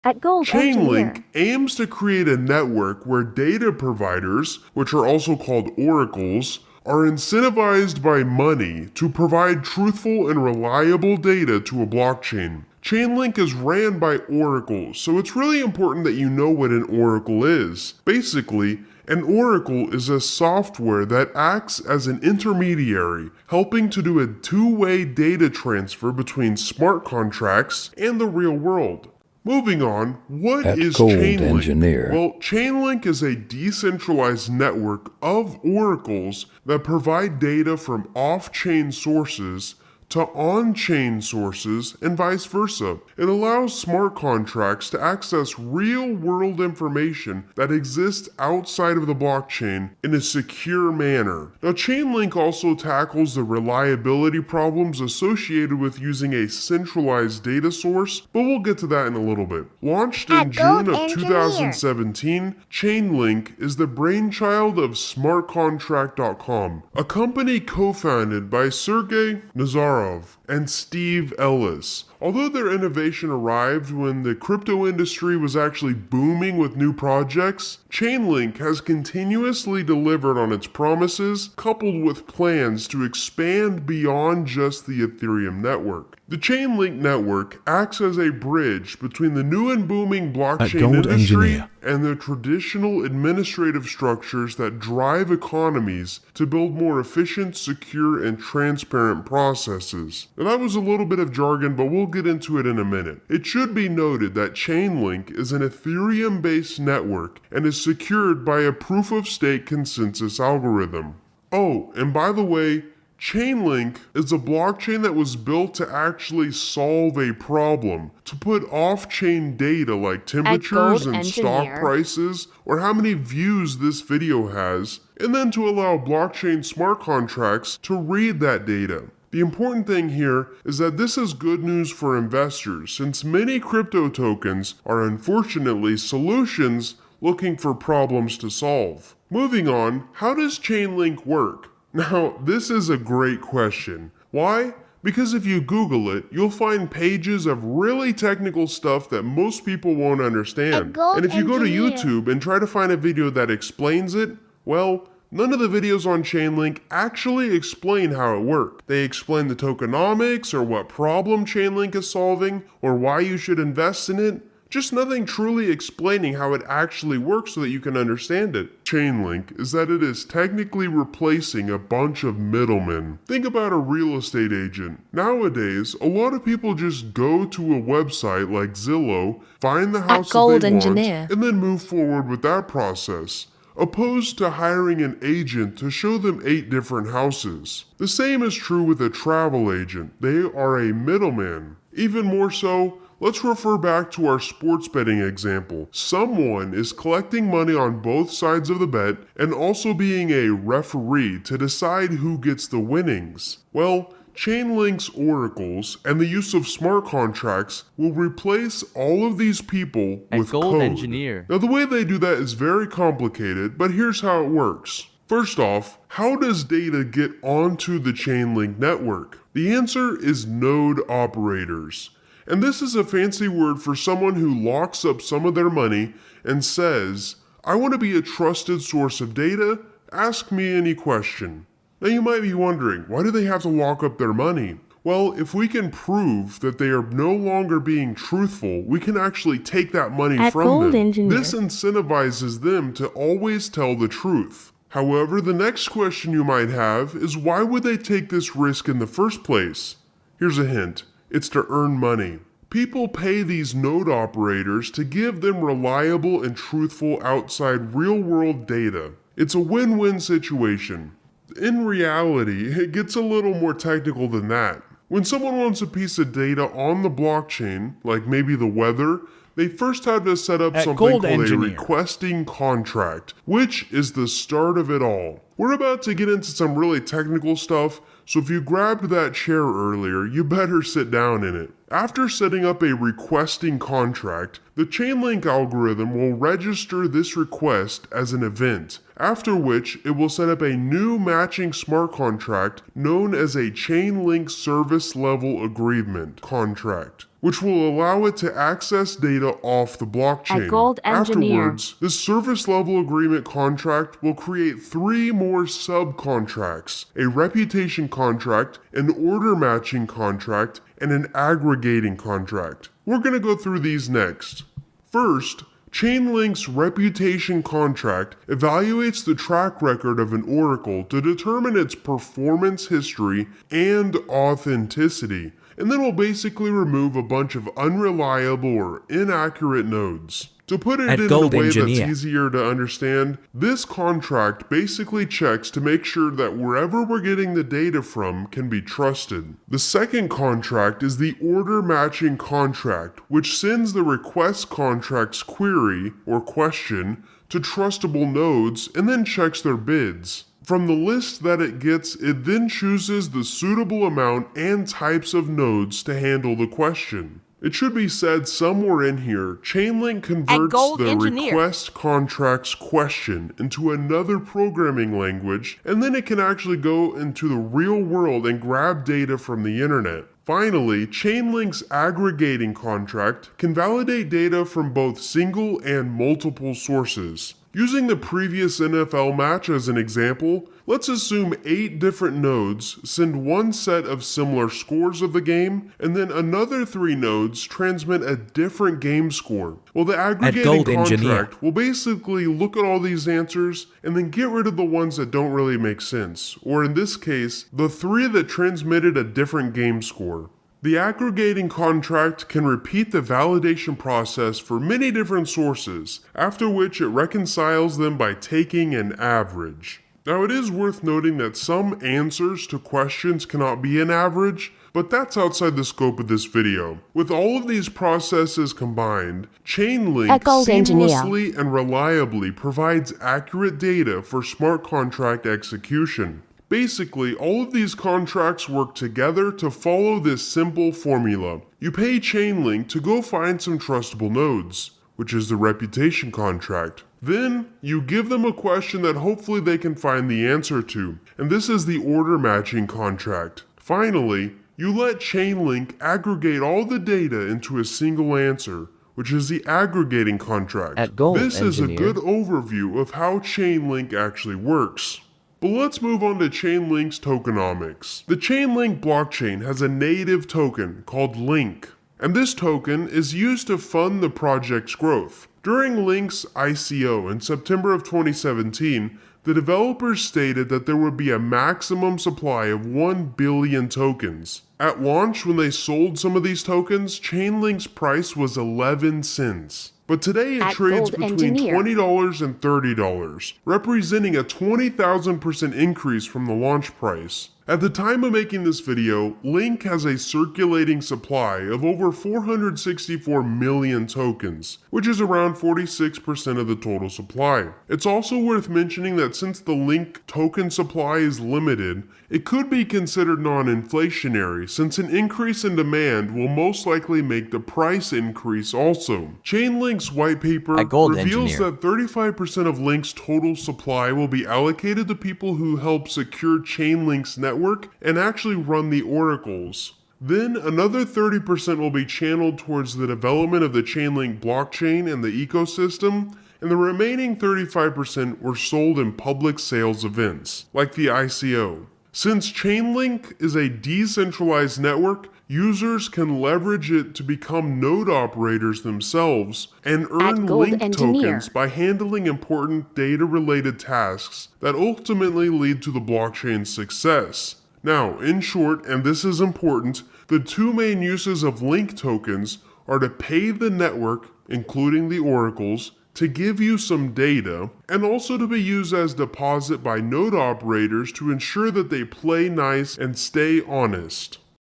At Gold Chainlink Engineer. aims to create a network where data providers, which are also called oracles, are incentivized by money to provide truthful and reliable data to a blockchain. Chainlink is ran by oracles, so it's really important that you know what an oracle is. Basically, an oracle is a software that acts as an intermediary, helping to do a two-way data transfer between smart contracts and the real world. Moving on, what At is Gold Chainlink? Engineer. Well, Chainlink is a decentralized network of oracles that provide data from off-chain sources to on-chain sources and vice versa. It allows smart contracts to access real-world information that exists outside of the blockchain in a secure manner. Now, Chainlink also tackles the reliability problems associated with using a centralized data source, but we'll get to that in a little bit. Launched in At Gold June of Engineer. 2017, Chainlink is the brainchild of smartcontract.com, a company co-founded by Sergey Nazarov and Steve Ellis. Although their innovation arrived when the crypto industry was actually booming with new projects, Chainlink has continuously delivered on its promises, coupled with plans to expand beyond just the Ethereum network. The Chainlink network acts as a bridge between the new and booming blockchain Gold industry Engineer. and the traditional administrative structures that drive economies to build more efficient, secure, and transparent processes. Now, that was a little bit of jargon, but we'll get into it in a minute. It should be noted that Chainlink is an Ethereum-based network and is secured by a proof-of-stake consensus algorithm. Oh, and by the way, Chainlink is a blockchain that was built to actually solve a problem, to put off-chain data like temperatures Gold and stock Engineer. prices, or how many views this video has, and then to allow blockchain smart contracts to read that data. The important thing here is that this is good news for investors, since many crypto tokens are unfortunately solutions looking for problems to solve. Moving on, how does Chainlink work? Now, this is a great question. Why? Because if you Google it, you'll find pages of really technical stuff that most people won't understand. Gold And if you go to Engineer. YouTube and try to find a video that explains it, well, none of the videos on Chainlink actually explain how it works. They explain the tokenomics or what problem Chainlink is solving or why you should invest in it. Just nothing truly explaining how it actually works so that you can understand it. Chainlink is that it is technically replacing a bunch of middlemen. Think about a real estate agent. Nowadays, a lot of people just go to a website like Zillow, find the house that Gold they want, Engineer. and then move forward with that process, opposed to hiring an agent to show them 8 different houses. The same is true with a travel agent. They are a middleman. Even more so, let's refer back to our sports betting example. Someone is collecting money on both sides of the bet and also being a referee to decide who gets the winnings. Well, Chainlink's oracles and the use of smart contracts will replace all of these people At with Gold code. Engineer. Now, the way they do that is very complicated, but here's how it works. First off, how does data get onto the Chainlink network? The answer is node operators. And this is a fancy word for someone who locks up some of their money and says, I want to be a trusted source of data, ask me any question. Now you might be wondering, why do they have to lock up their money? Well, if we can prove that they are no longer being truthful, we can actually take that money At from Gold them. Engineer. This incentivizes them to always tell the truth. However, the next question you might have is why would they take this risk in the first place? Here's a hint. It's to earn money. People pay these node operators to give them reliable and truthful outside real-world data. It's a win-win situation. In reality, it gets a little more technical than that. When someone wants a piece of data on the blockchain, like maybe the weather, they first have to set up At something Gold called a Engineer. requesting contract, which is the start of it all. We're about to get into some really technical stuff, so if you grabbed that chair earlier, you better sit down in it. After setting up a requesting contract, the Chainlink algorithm will register this request as an event, after which it will set up a new matching smart contract known as a Chainlink Service Level Agreement contract, which will allow it to access data off the blockchain. At Gold Engineer. Afterwards, this service level agreement contract will create 3 more subcontracts: a reputation contract, an order matching contract, and an aggregating contract. We're going to go through these next. First, Chainlink's reputation contract evaluates the track record of an oracle to determine its performance history and authenticity, and then we'll basically remove a bunch of unreliable or inaccurate nodes. To put it in a way that's easier to understand, this contract basically checks to make sure that wherever we're getting the data from can be trusted. The second contract is the order matching contract, which sends the request contract's query or question to trustable nodes and then checks their bids. From the list that it gets, it then chooses the suitable amount and types of nodes to handle the question. It should be said somewhere in here, Chainlink converts the request contract's question into another programming language, and then it can actually go into the real world and grab data from the internet. Finally, Chainlink's aggregating contract can validate data from both single and multiple sources. Using the previous NFL match as an example, let's assume 8 different nodes send one set of similar scores of the game, and then another 3 nodes transmit a different game score. Well, the aggregating contract will basically look at all these answers and then get rid of the ones that don't really make sense, or in this case, the 3 that transmitted a different game score. The aggregating contract can repeat the validation process for many different sources, after which it reconciles them by taking an average. Now, it is worth noting that some answers to questions cannot be an average, but that's outside the scope of this video. With all of these processes combined, Chainlink seamlessly and reliably provides accurate data for smart contract execution. Basically, all of these contracts work together to follow this simple formula. You pay Chainlink to go find some trustable nodes, which is the reputation contract. Then, you give them a question that hopefully they can find the answer to, and this is the order matching contract. Finally, you let Chainlink aggregate all the data into a single answer, which is the aggregating contract. This is a good overview of how Chainlink actually works. But let's move on to Chainlink's tokenomics. The Chainlink blockchain has a native token called Link, and this token is used to fund the project's growth. During Link's ICO in September of 2017, the developers stated that there would be a maximum supply of 1 billion tokens. At launch, when they sold some of these tokens, Chainlink's price was 11 cents. But today it trades between $20 and $30, representing a 20,000% increase from the launch price. At the time of making this video, Link has a circulating supply of over 464 million tokens, which is around 46% of the total supply. It's also worth mentioning that since the Link token supply is limited, it could be considered non-inflationary, since an increase in demand will most likely make the price increase also. Chainlink's white paper reveals that 35% of Link's total supply will be allocated to people who help secure Chainlink's network and actually run the oracles. Then another 30% will be channeled towards the development of the Chainlink blockchain and the ecosystem, and the remaining 35% were sold in public sales events, like the ICO. Since Chainlink is a decentralized network, users can leverage it to become node operators themselves and earn Link tokens by handling important data-related tasks that ultimately lead to the blockchain's success. Now, in short, and this is important, the 2 main uses of Link tokens are to pay the network, including the oracles, to give you some data, and also to be used as deposit by node operators to ensure that they play nice and stay honest.